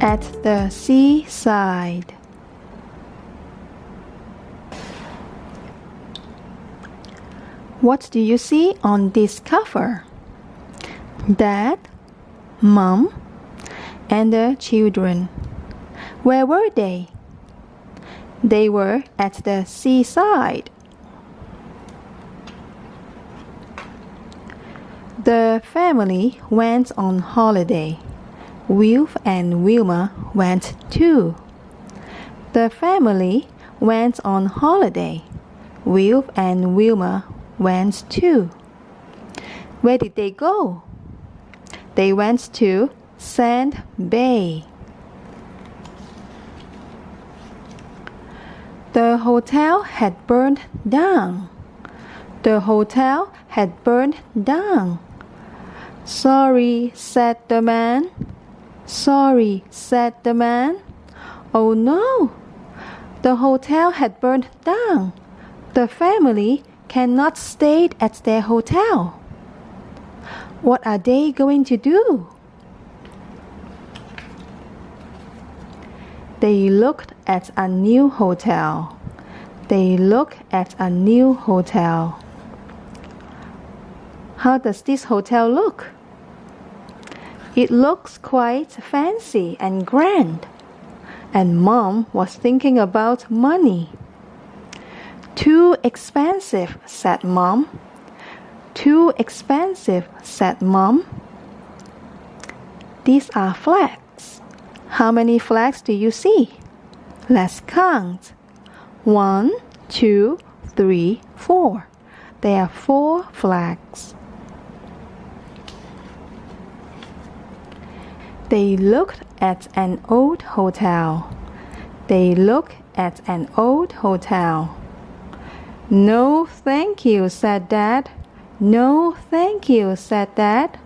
at the seaside. What do you see on this cover? Dad, Mom, and the children. Where were they? They were at the seaside. The family went on holiday. Wilf and Wilma went too. The family went on holiday. Wilf and Wilma went too. Where did they go? They went to Sand Bay. The hotel had burned down. The hotel had burned down. Sorry, said the man. Sorry, said the man. Oh no! The hotel had burned down. The family cannot stay at their hotel. What are they going to do? They looked at a new hotel. They looked at a new hotel. How does this hotel look? It looks quite fancy and grand. And Mom was thinking about money. Too expensive, said Mom. Too expensive, said Mom. These are flags. How many flags do you see? Let's count. 1, 2, 3, 4. There are 4 flags. They looked at an old hotel. They looked at an old hotel. No, thank you, said Dad. No, thank you, said Dad.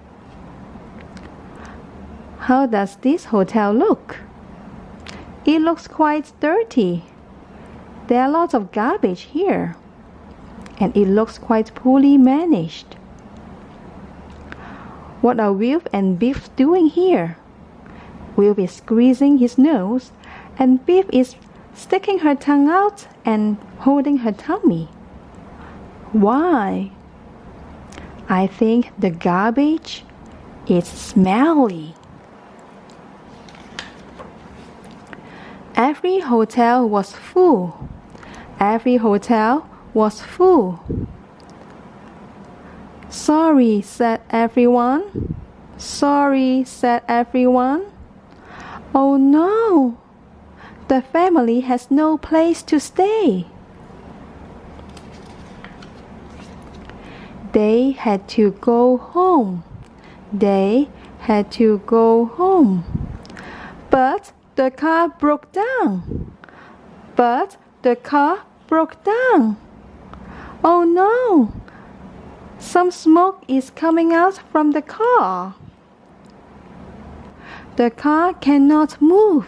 How does this hotel look? It looks quite dirty. There are lots of garbage here. And it looks quite poorly managed. What are Wilf and Biff doing here? Wilf is squeezing his nose, and Biff is sticking her tongue out and holding her tummy. Why? I think the garbage is smelly. Every hotel was full. Every hotel was full. Sorry, said everyone. Sorry, said everyone. Oh no! The family has no place to stay. They had to go home. They had to go home. But the car broke down. But the car broke down. Oh no! Some smoke is coming out from the car. The car cannot move.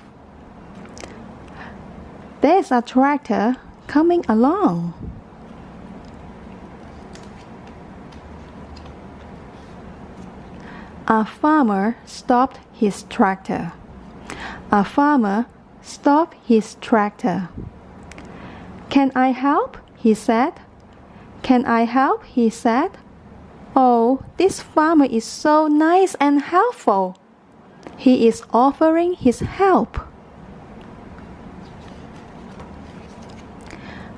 There's a tractor coming along. A farmer stopped his tractor. A farmer stopped his tractor. Can I help? He said. Can I help? He said. Oh, this farmer is so nice and helpful. He is offering his help.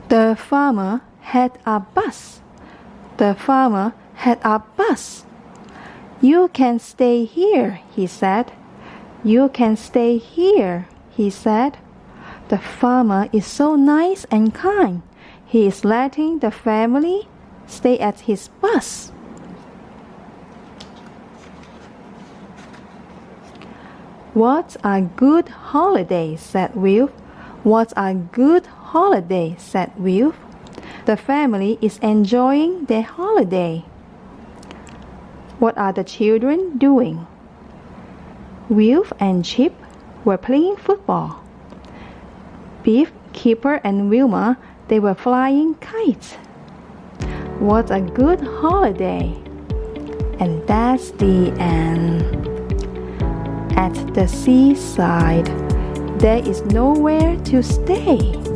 The farmer had a bus. The farmer had a bus. You can stay here, he said. You can stay here, he said. The farmer is so nice and kind. He is letting the family stay at his bus. What a good holiday, said Wilf. What a good holiday, said Wilf. The family is enjoying their holiday. What are the children doing? Wilf and Chip were playing football. Biff, Kipper, and Wilma, they were flying kites. What a good holiday. And that's the end. at the seaside. There is nowhere to stay.